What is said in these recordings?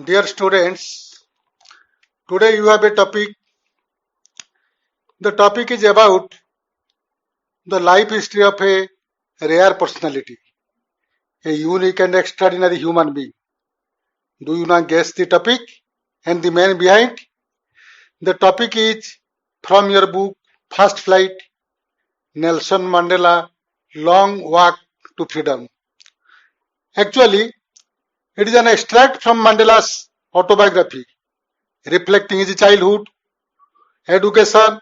Dear students, today you have a topic. The topic is about the life history of a rare personality, a unique and extraordinary human being. Do you now guess the topic and the man behind? The topic is from your book First Flight, Nelson Mandela, Long Walk to Freedom. Actually, it is an extract from Mandela's autobiography, reflecting his childhood, education,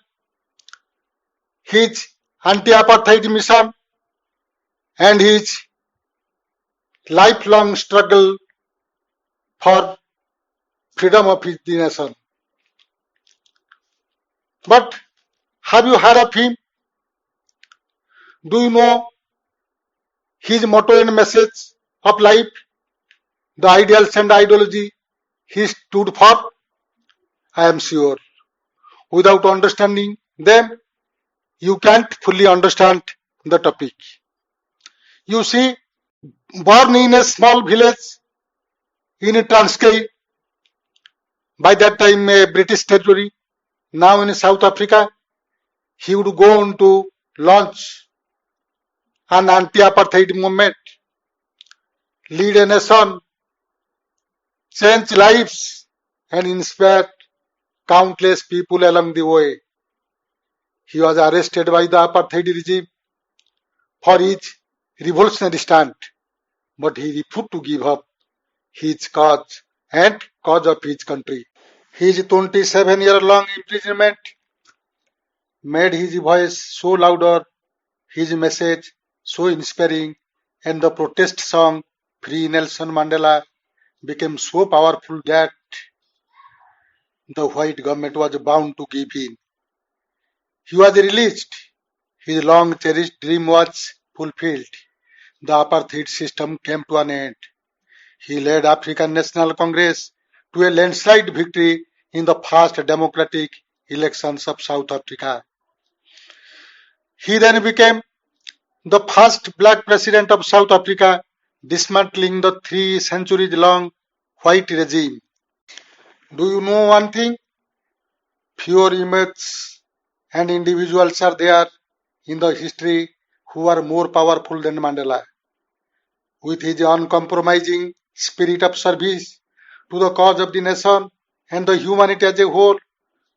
his anti-apartheid mission, and his lifelong struggle for freedom of his nation. But have you heard of him? Do you know his motto and message of life, the ideals and ideology he stood for? I am sure. Without understanding them, you can't fully understand the topic. You see, born in a small village in Transkei, by that time a British territory, now in South Africa, he would go on to launch an anti-apartheid movement, lead a nation, change lives, and inspire countless people along the way. He was arrested by the apartheid regime for his revolutionary stand, but he refused to give up his cause and cause of his country. His 27-year-long imprisonment made his voice so louder, his message so inspiring, and the protest song Free Nelson Mandela became so powerful that the white government was bound to give in. He was released. His long cherished dream was fulfilled. The apartheid system came to an end. He led African National Congress to a landslide victory in the first democratic elections of South Africa. He then became the first black president of South Africa, dismantling the 3 centuries long white regime. Do you know one thing? Fewer images and individuals are there in the history who are more powerful than Mandela. With his uncompromising spirit of service to the cause of the nation and the humanity as a whole,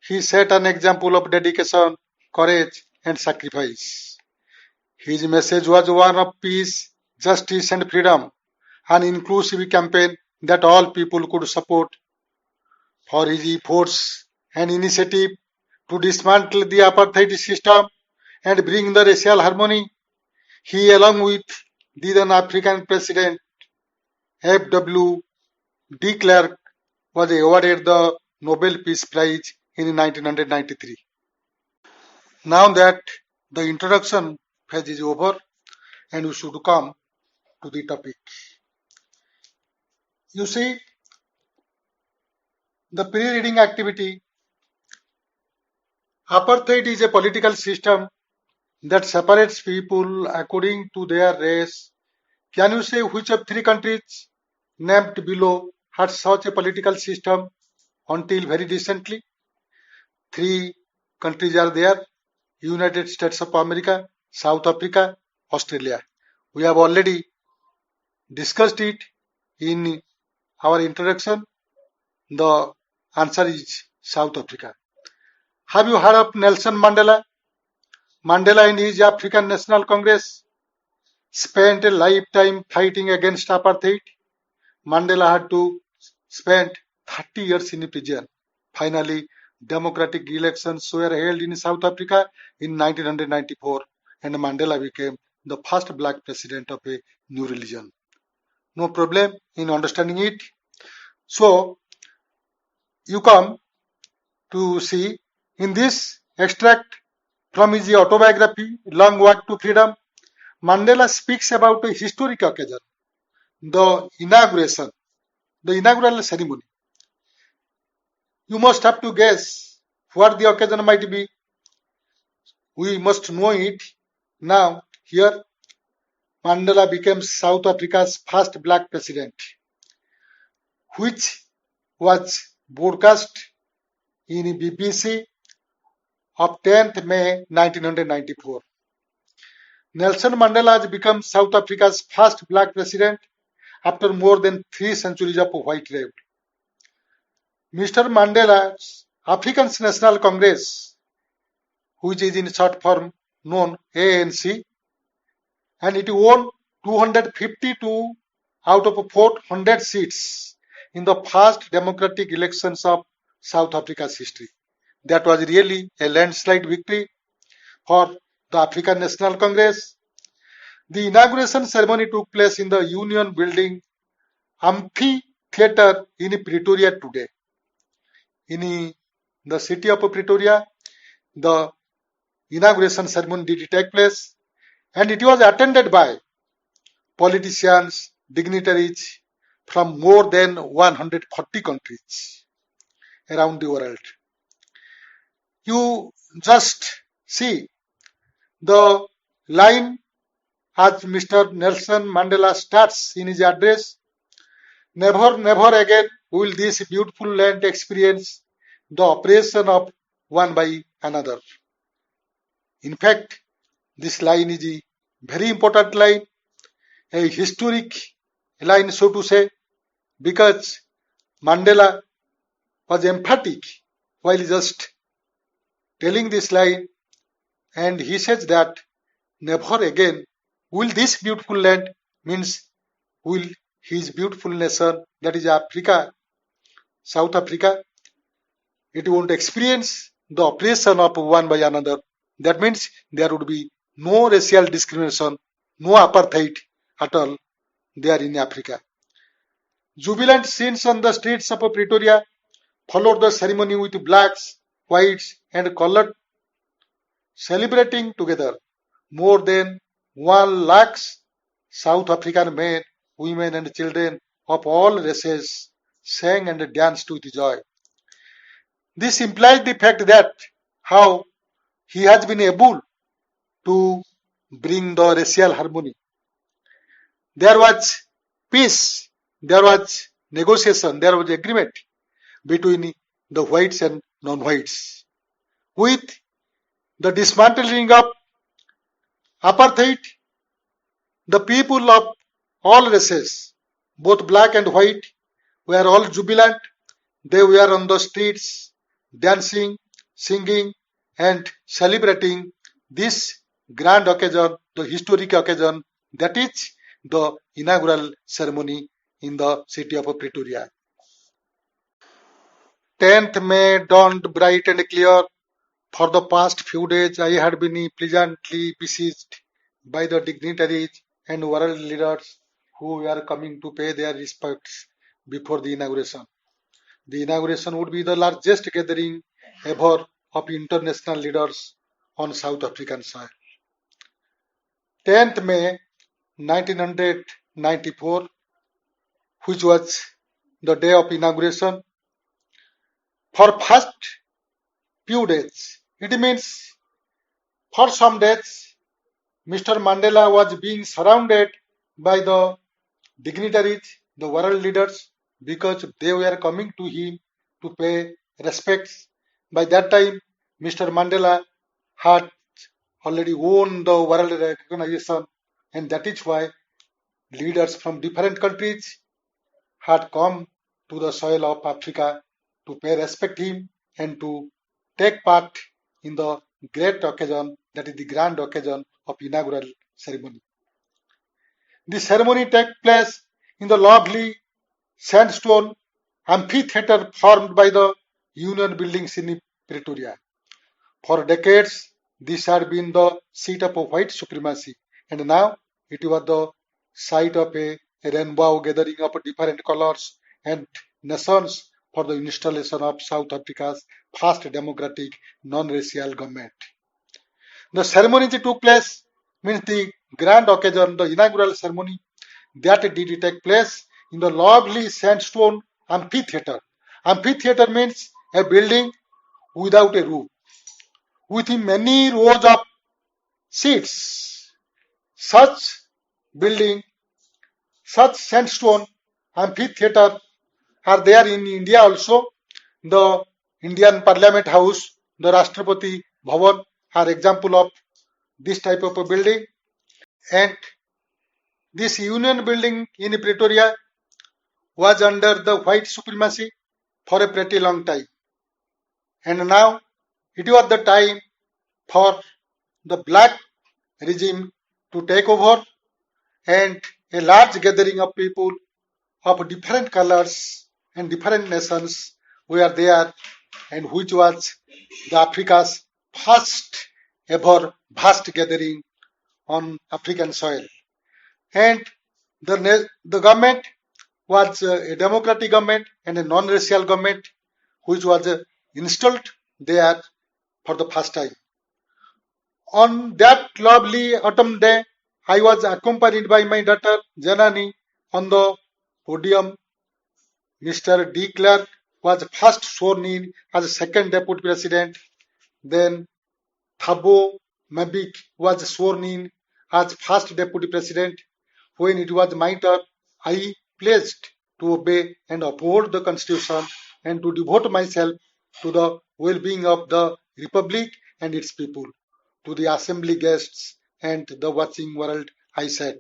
he set an example of dedication, courage, and sacrifice. His message was one of peace, justice, and freedom, an inclusive campaign that all people could support. For his efforts and initiative to dismantle the apartheid system and bring the racial harmony, he, along with the then African President F.W. de Klerk, was awarded the Nobel Peace Prize in 1993. Now that the introduction phase is over, and we should come to the topic. You see, the pre-reading activity. Apartheid is a political system that separates people according to their race. Can you say which of 3 countries named below had such a political system until very recently? 3 countries are there: United States of America, South Africa, Australia. We have already discussed it in our introduction. The answer is South Africa. Have you heard of Nelson Mandela? Mandela and his African National Congress spent a lifetime fighting against apartheid. Mandela had to spend 30 years in prison. Finally, democratic elections were held in South Africa in 1994, and Mandela became the first black president of a new religion. No problem in understanding it. So, you come to see in this extract from his autobiography, Long Walk to Freedom, Mandela speaks about a historic occasion, the inauguration, the inaugural ceremony. You must have to guess what the occasion might be. We must know it now. Here, Mandela became South Africa's first black president, which was broadcast in BBC of 10th May 1994. Nelson Mandela has become South Africa's first black president after more than 3 centuries of white rule. Mr. Mandela's African National Congress, which is in short form known ANC, and it won 252 out of 400 seats in the first democratic elections of South Africa's history. That was really a landslide victory for the African National Congress. The inauguration ceremony took place in the Union Building Amphitheatre in Pretoria today. In the city of Pretoria, the inauguration ceremony did take place, and it was attended by politicians, dignitaries from more than 140 countries around the world. You just see the line as Mr. Nelson Mandela starts in his address. Never, never again will this beautiful land experience the oppression of one by another. In fact, this line is a very important line, a historic line, so to say, because Mandela was emphatic while just telling this line, and he says that never again will this beautiful land, means will his beautiful nation, that is Africa, South Africa, it won't experience the oppression of one by another. That means there would be no racial discrimination, no apartheid at all there in Africa. Jubilant scenes on the streets of Pretoria followed the ceremony with blacks, whites, and colored celebrating together. More than 1 lakh South African men, women, and children of all races sang and danced with joy. This implies the fact that how he has been able to bring the racial harmony. There was peace, there was negotiation, there was agreement between the whites and non-whites. With the dismantling of apartheid, the people of all races, both black and white, were all jubilant. They were on the streets, dancing, singing, and celebrating this grand occasion, the historic occasion, that is the inaugural ceremony in the city of Pretoria. 10th May dawned bright and clear. For the past few days, I had been pleasantly besieged by the dignitaries and world leaders who were coming to pay their respects before the inauguration. The inauguration would be the largest gathering ever of international leaders on South African soil. 10th May 1994, which was the day of inauguration, for first few days, it means for some days, Mr. Mandela was being surrounded by the dignitaries, the world leaders, because they were coming to him to pay respects. By that time, Mr. Mandela had already won the world recognition, and that is why leaders from different countries had come to the soil of Africa to pay respect him and to take part in the great occasion, that is the grand occasion of inaugural ceremony. The ceremony took place in the lovely sandstone amphitheatre formed by the Union buildings in Pretoria. For decades, this had been the seat of white supremacy, and now it was the site of a rainbow gathering of different colors and nations for the installation of South Africa's first democratic non-racial government. The ceremony that took place, means the grand occasion, the inaugural ceremony, that did take place in the lovely sandstone amphitheatre. Amphitheatre means a building without a roof, with many rows of seats. Such building, such sandstone amphitheatre are there in India also. The Indian Parliament House, the Rashtrapati Bhavan are example of this type of a building. And this Union building in Pretoria was under the white supremacy for a pretty long time. And now it was the time for the black regime to take over, and a large gathering of people of different colors and different nations were there, and which was the Africa's first ever vast gathering on African soil. And the government was a democratic government and a non-racial government which was installed there for the first time. On that lovely autumn day, I was accompanied by my daughter Janani on the podium. Mr. D. Clark was first sworn in as second deputy president. Then Thabo Mbeki was sworn in as first deputy president. When it was my turn, I pledged to obey and uphold the constitution and to devote myself to the well-being of the republic and its people. To the assembly guests and the watching world, I said.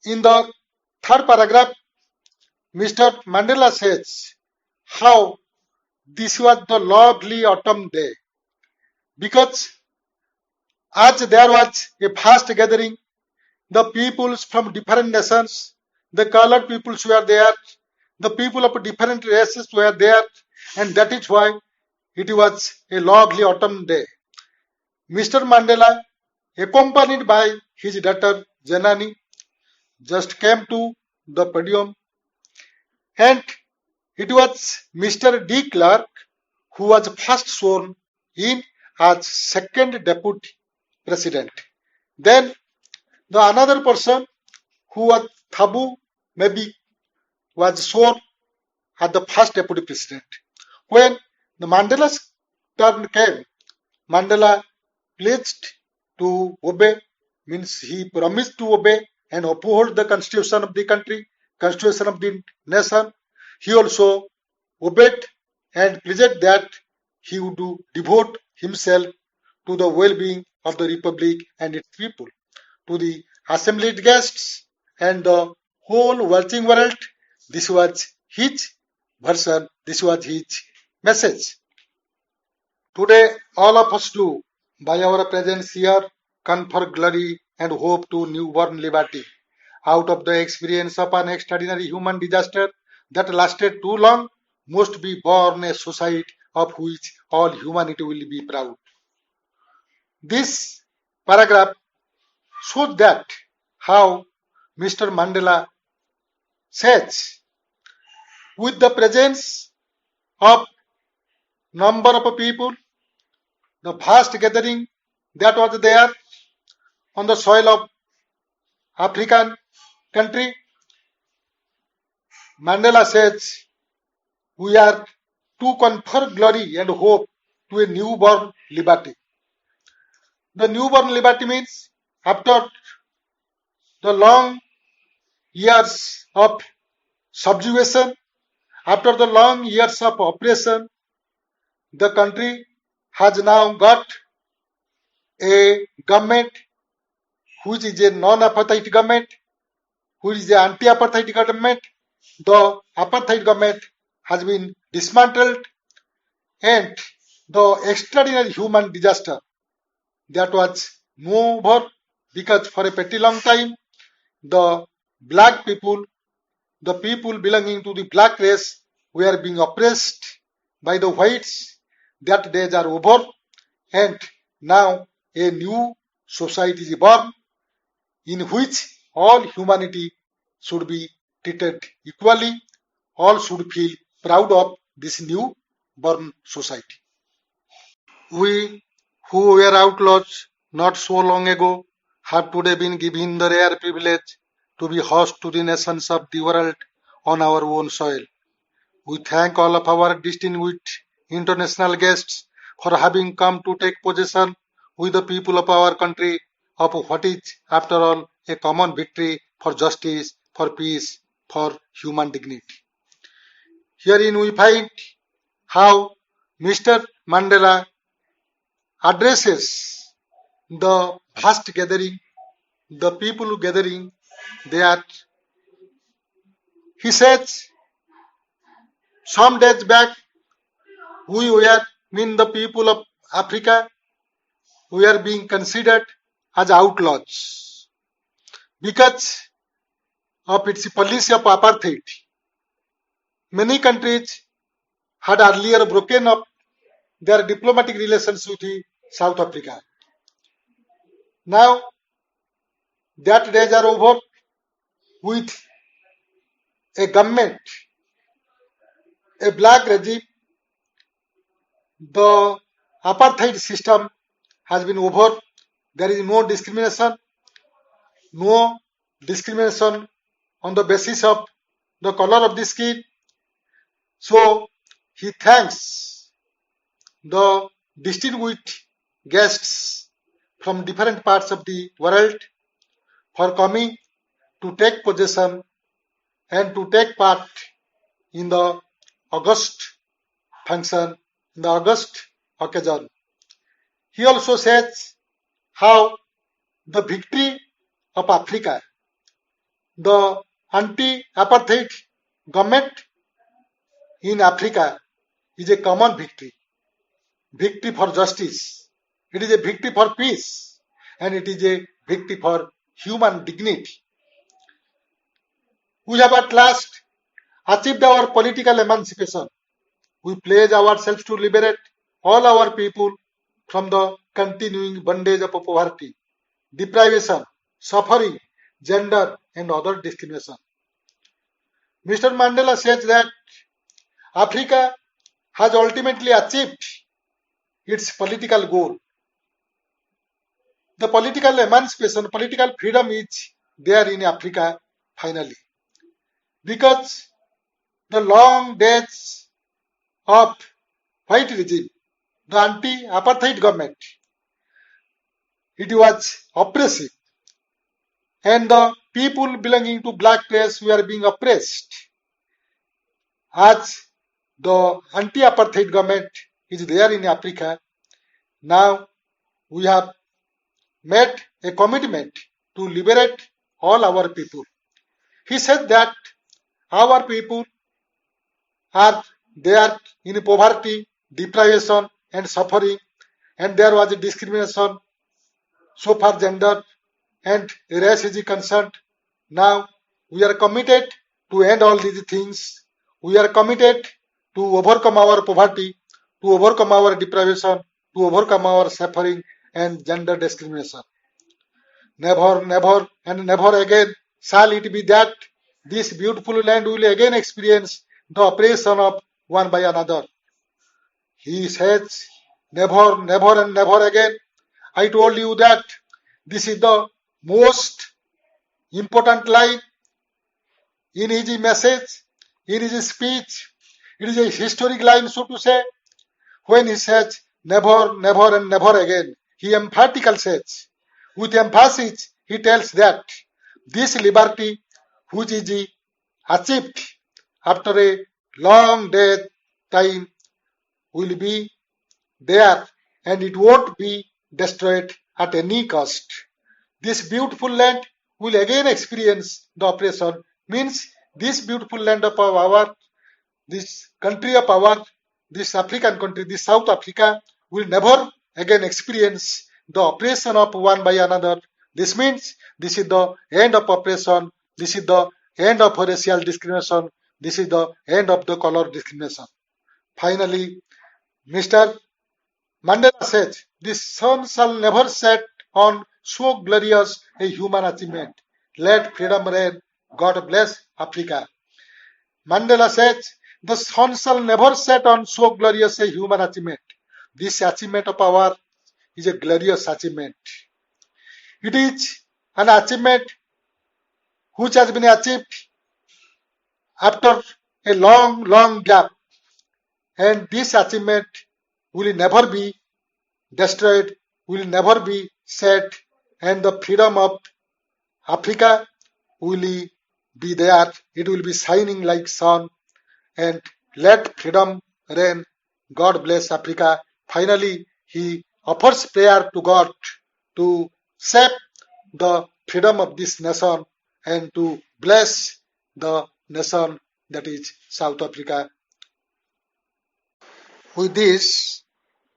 In the third paragraph, Mr. Mandela says how this was the lovely autumn day, because as there was a vast gathering, the peoples from different nations, the colored peoples were there, the people of different races were there, and that is why it was a lovely autumn day. Mr. Mandela, accompanied by his daughter Janani, just came to the podium, and it was Mr. D. Clark who was first sworn in as second deputy president. Then the another person who was Thabo Mbeki was sworn as the first deputy president. When the Mandela's turn came, Mandela pledged to obey, means he promised to obey and uphold the constitution of the country, constitution of the nation. He also obeyed and pledged that he would devote himself to the well-being of the republic and its people. To the assembled guests and the whole watching world, this was his version, this was his message. Today, all of us do, by our presence here, confer glory and hope to newborn liberty. Out of the experience of an extraordinary human disaster that lasted too long, must be born a society of which all humanity will be proud. This paragraph shows that how Mr. Mandela says, with the presence of number of people, the vast gathering that was there on the soil of African country, Mandela says, we are to confer glory and hope to a newborn liberty. The newborn liberty means after the long years of subjugation, after the long years of oppression, the country has now got a government which is a non-apartheid government, which is an anti-apartheid government. The apartheid government has been dismantled, and the extraordinary human disaster that was no over, because for a pretty long time the black people, the people belonging to the black race, were being oppressed by the whites. That days are over, and now a new society is born in which all humanity should be treated equally. All should feel proud of this new born society. We who were outlaws not so long ago have today been given the rare privilege to be host to the nations of the world on our own soil. We thank all of our distinguished international guests for having come to take possession with the people of our country of what is, after all, a common victory for justice, for peace, for human dignity. Herein we find how Mr. Mandela addresses the vast gathering, the people gathering there. He says, some days back, we were, the people of Africa, we are being considered as outlaws because of its policy of apartheid. Many countries had earlier broken up their diplomatic relations with South Africa. Now that days are over with a government, a black regime. The apartheid system has been over. There is no discrimination on the basis of the color of the skin. So he thanks the distinguished guests from different parts of the world for coming to take possession and to take part in the August function, in the August occasion. He also says how the victory of Africa, the anti-apartheid government in Africa is a common victory. Victory for justice. It is a victory for peace. And it is a victory for human dignity. We have at last achieved our political emancipation. We pledge ourselves to liberate all our people from the continuing bondage of poverty, deprivation, suffering, gender, and other discrimination. Mr. Mandela says that Africa has ultimately achieved its political goal. The political emancipation, political freedom is there in Africa finally. Because the long days of white regime, the anti-apartheid government, it was oppressive. And the people belonging to black race were being oppressed. As the anti-apartheid government is there in Africa, now we have made a commitment to liberate all our people. He said that our people are there in poverty, deprivation and suffering, and there was a discrimination so far gender and race is concerned. Now we are committed to end all these things. We are committed to overcome our poverty, to overcome our deprivation, to overcome our suffering and gender discrimination. Never, never and never again shall it be that this beautiful land will again experience the oppression of one by another. He says, never, never and never again. I told you that this is the most important line in his message, in his speech. It is a historic line, so to say. When he says, never, never and never again, he emphatically says, with emphasis, he tells that this liberty which is achieved after a long death time will be there and it won't be destroyed at any cost. This beautiful land will again experience the oppression, means this beautiful land of our, this country of our, this African country, this South Africa will never again experience the oppression of one by another. This means this is the end of oppression, this is the end of racial discrimination, this is the end of the color discrimination. Finally, Mr. Mandela says, this sun shall never set on so glorious a human achievement. Let freedom reign. God bless Africa. Mandela says, the sun shall never set on so glorious a human achievement. This achievement of ours is a glorious achievement. It is an achievement which has been achieved after a long, long gap. And this achievement will never be destroyed, will never be set, and the freedom of Africa will be there. It will be shining like sun, and let freedom reign. God bless Africa. Finally, he offers prayer to God to save the freedom of this nation and to bless the nation, that is South Africa. With this,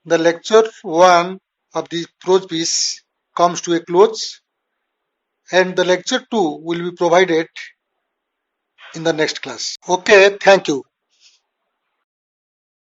the lecture 1 of the prose piece comes to a close, and the lecture 2 will be provided in the next class. Okay, thank you.